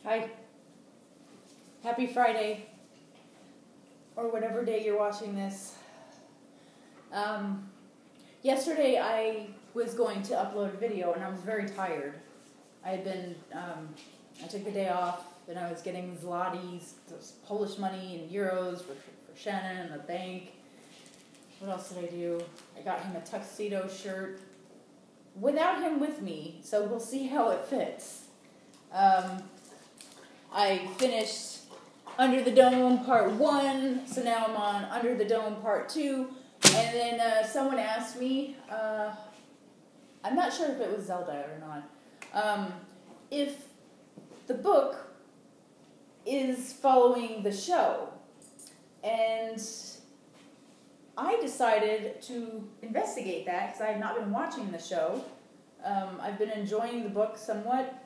Hi. Happy Friday, or whatever day you're watching this. Yesterday I was going to upload a video and I was very tired. I had been, I took the day off and I was getting zlotys, Polish money and euros for Shannon and the bank. What else did I do? I got him a tuxedo shirt without him with me, so we'll see how it fits. I finished Under the Dome Part 1, so now I'm on Under the Dome Part 2, and then someone asked me, I'm not sure if it was Zelda or not, if the book is following the show, and I decided to investigate that because I have not been watching the show. I've been enjoying the book somewhat.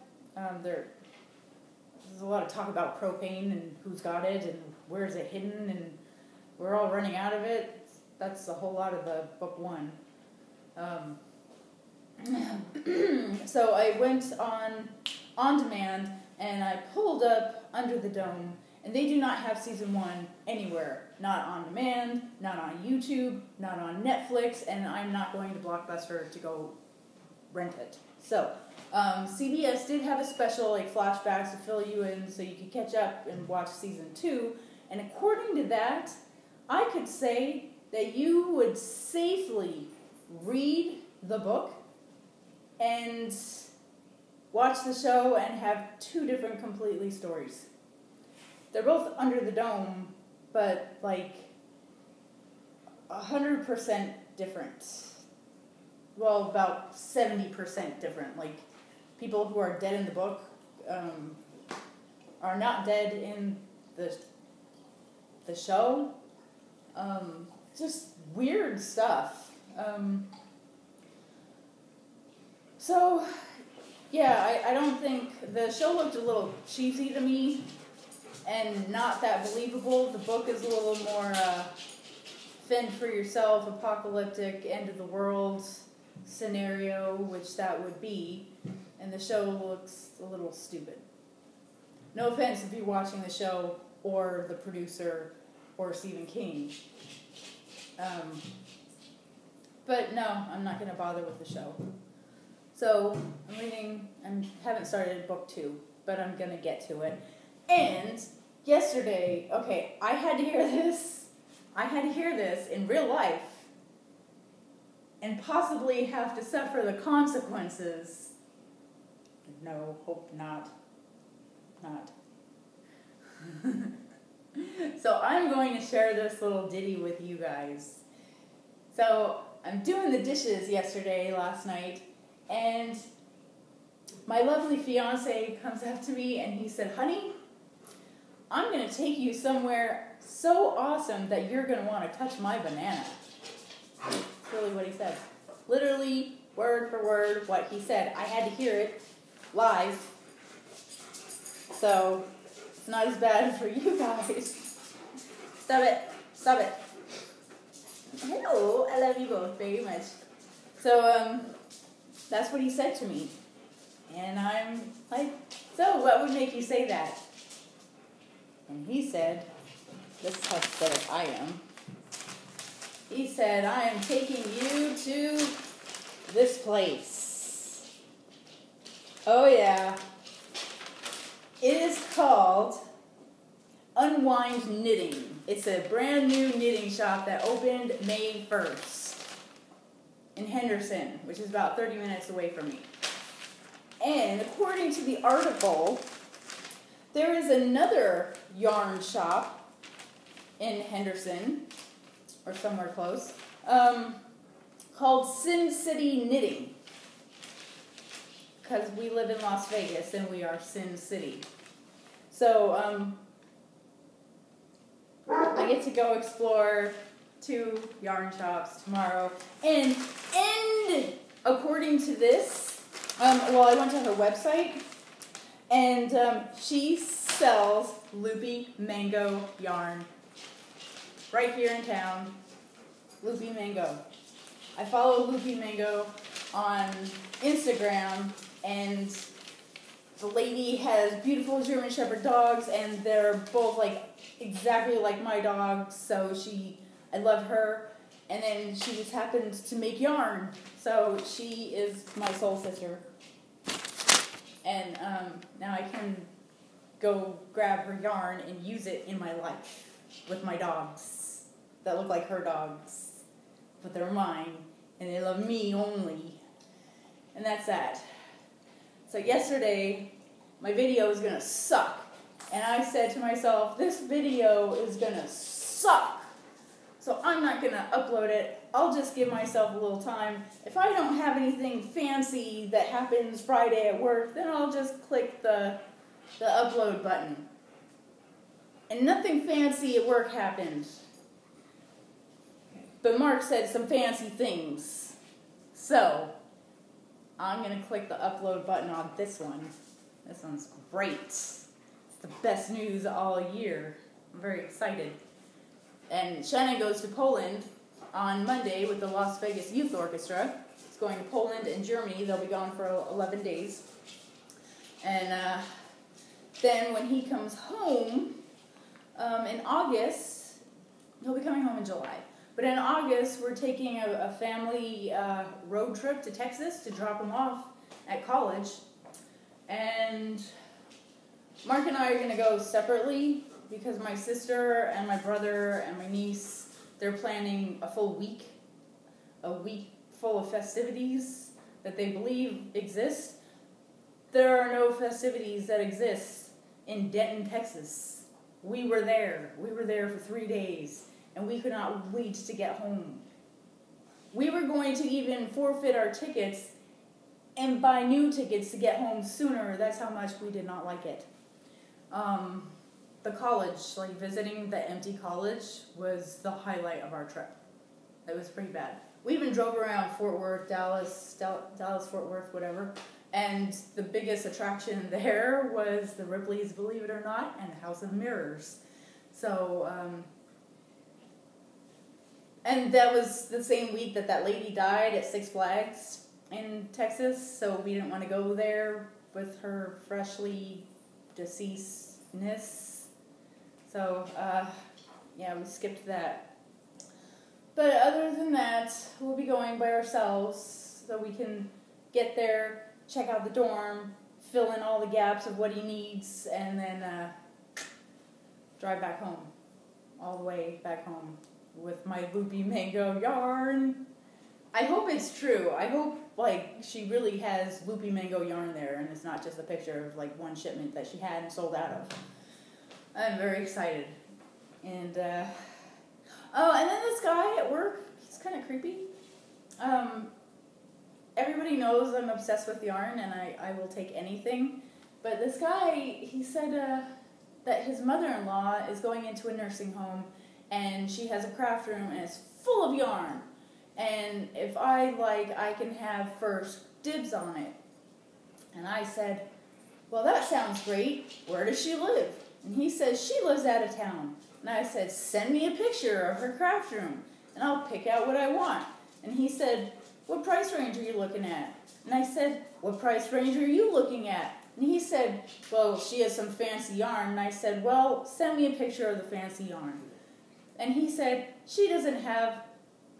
There's a lot of talk about propane and who's got it and where is it hidden and we're all running out of it. That's a whole lot of the book one. So I went on demand and I pulled up Under the Dome, and they do not have season 1 anywhere. Not on demand, not on YouTube, not on Netflix, and I'm not going to Blockbuster to go rent it. So, CBS did have a special, like flashbacks to fill you in so you could catch up and watch season 2, and according to that, I could say that you would safely read the book and watch the show and have 2 different completely stories. They're both Under the Dome, but like 100% different. Well, about 70% different. Like, people who are dead in the book are not dead in the show. Just weird stuff. So, yeah, I don't think the show looked a little cheesy to me and not that believable. The book is a little more fend for yourself, apocalyptic, end of the world scenario, which that would be, and the show looks a little stupid. No offense if you're watching the show or the producer or Stephen King. But no, I'm not going to bother with the show. So, I haven't started book 2, but I'm going to get to it. And yesterday, okay, I had to hear this in real life and possibly have to suffer the consequences. No, hope not. So I'm going to share this little ditty with you guys. So I'm doing the dishes last night, and my lovely fiance comes up to me and he said, "Honey, I'm going to take you somewhere so awesome that you're going to want to touch my banana." That's really what he said. Literally, word for word, what he said. I had to hear it live, so it's not as bad for you guys. Stop it. Hello, I love you both very much. So, that's what he said to me. And I'm like, "So, what would make you say that?" And he said, this is how pathetic I am. He said, "I am taking you to this place." Oh yeah. It is called Unwind Knitting. It's a brand new knitting shop that opened May 1st in Henderson, which is about 30 minutes away from me. And according to the article, there is another yarn shop in Henderson, or somewhere close, called Sin City Knitting. Because we live in Las Vegas and we are Sin City. So, I get to go explore 2 yarn shops tomorrow. And according to this, I went to her website, and she sells Loopy Mango yarn right here in town. Loopy Mango. I follow Loopy Mango on Instagram, and the lady has beautiful German Shepherd dogs, and they're both like exactly like my dogs, so I love her. And then she just happens to make yarn, so she is my soul sister. And now I can go grab her yarn and use it in my life with my dogs that look like her dogs, but they're mine, and they love me only. And that's that. So yesterday, my video was going to suck, and I said to myself, this video is going to suck. So I'm not going to upload it. I'll just give myself a little time. If I don't have anything fancy that happens Friday at work, then I'll just click the upload button. And nothing fancy at work happened. But Mark said some fancy things. So I'm going to click the upload button on this one. This one's great. It's the best news all year. I'm very excited. And Shannon goes to Poland on Monday with the Las Vegas Youth Orchestra. He's going to Poland and Germany. They'll be gone for 11 days. And then when he comes home in August, he'll be coming home in July. But in August, we're taking a family road trip to Texas to drop him off at college. And Mark and I are going to go separately, because my sister and my brother and my niece, they're planning a week full of festivities that they believe exist. There are no festivities that exist in Denton, Texas. We were there. We were there for 3 days, and we could not wait to get home. We were going to even forfeit our tickets and buy new tickets to get home sooner. That's how much we did not like it. The college, like visiting the empty college, was the highlight of our trip. It was pretty bad. We even drove around Fort Worth, Dallas, Fort Worth, whatever. And the biggest attraction there was the Ripley's Believe It or Not and House of Mirrors. So, and that was the same week that lady died at Six Flags in Texas. So we didn't want to go there with her freshly deceasedness. So, yeah, we skipped that. But other than that, we'll be going by ourselves so we can get there, check out the dorm, fill in all the gaps of what he needs, and then drive back home. All the way back home with my loopy mango yarn. I hope it's true. I hope, like, she really has loopy mango yarn there, and it's not just a picture of, like, one shipment that she had and sold out of. I'm very excited. And, oh, and then this guy at work, he's kind of creepy. Everybody knows I'm obsessed with yarn, and I will take anything. But this guy, he said that his mother-in-law is going into a nursing home, and she has a craft room, and it's full of yarn. And if I can have first dibs on it. And I said, well, that sounds great. Where does she live? And he says, she lives out of town. And I said, send me a picture of her craft room, and I'll pick out what I want. And he said, what price range are you looking at? And I said, what price range are you looking at? And he said, well, she has some fancy yarn. And I said, well, send me a picture of the fancy yarn. And he said, she doesn't have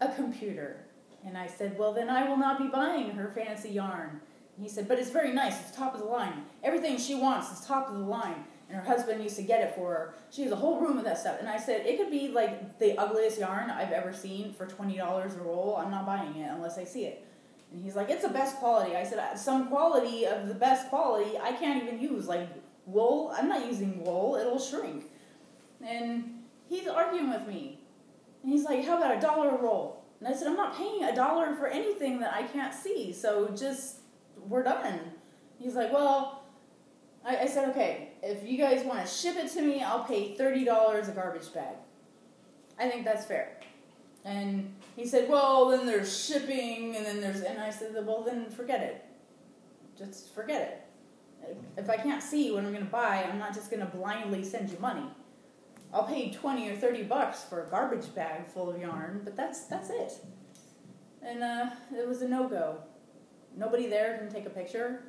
a computer. And I said, well, then I will not be buying her fancy yarn. And he said, but it's very nice. It's top of the line. Everything she wants is top of the line. And her husband used to get it for her. She has a whole room of that stuff. And I said, it could be like the ugliest yarn I've ever seen for $20 a roll. I'm not buying it unless I see it. And he's like, it's the best quality. I said, some quality of the best quality I can't even use. Like wool, I'm not using wool. It'll shrink. And he's arguing with me. And he's like, how about $1 a roll? And I said, I'm not paying $1 for anything that I can't see. So just, we're done. He's like, well, I said, okay, if you guys want to ship it to me, I'll pay $30 a garbage bag. I think that's fair. And he said, well, then there's shipping, and I said, well, then forget it. Just forget it. If I can't see what I'm going to buy, I'm not just going to blindly send you money. I'll pay $20 or $30 for a garbage bag full of yarn, but that's it. And it was a no-go. Nobody there can take a picture.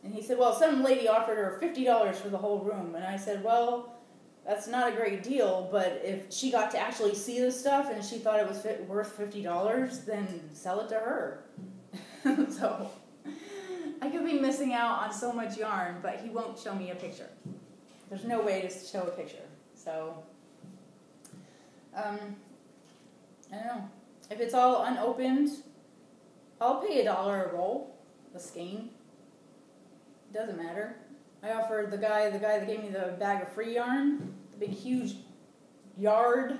And he said, well, some lady offered her $50 for the whole room. And I said, well, that's not a great deal, but if she got to actually see the stuff and she thought it was worth $50, then sell it to her. So I could be missing out on so much yarn, but he won't show me a picture. There's no way to show a picture. So, I don't know. If it's all unopened, I'll pay $1 a roll, a skein. Doesn't matter. I offered the guy that gave me the bag of free yarn, the big huge yard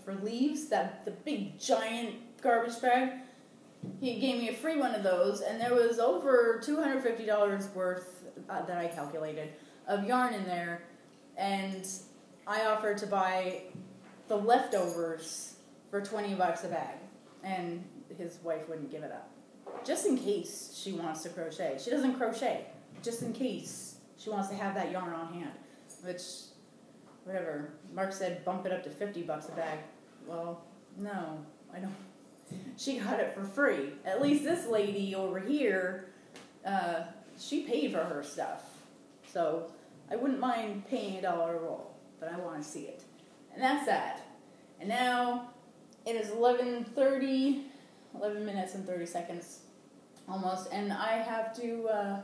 for leaves, the big giant garbage bag. He gave me a free one of those, and there was over $250 worth that I calculated of yarn in there, and I offered to buy the leftovers for $20 a bag, and his wife wouldn't give it up. Just in case she wants to crochet. She doesn't crochet. Just in case she wants to have that yarn on hand. Which, whatever. Mark said bump it up to $50 a bag. Well, no, I don't. She got it for free. At least this lady over here, she paid for her stuff. So I wouldn't mind paying $1 a roll, but I want to see it. And that's that. And now it is 11:30, 11 minutes and 30 seconds almost, and I have to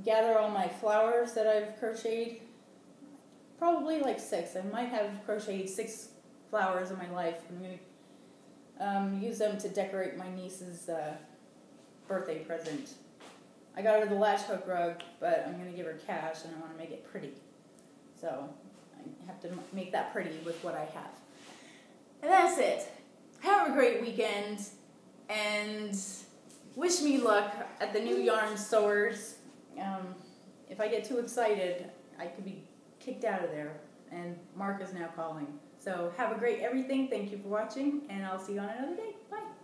gather all my flowers that I've crocheted. Probably like 6. I might have crocheted 6 flowers in my life. I'm going to use them to decorate my niece's birthday present. I got her the latch hook rug, but I'm going to give her cash and I want to make it pretty. So I have to make that pretty with what I have. And that's it. Have a great weekend and wish me luck at the new yarn stores. If I get too excited, I could be kicked out of there, and Mark is now calling. So have a great everything. Thank you for watching, and I'll see you on another day. Bye.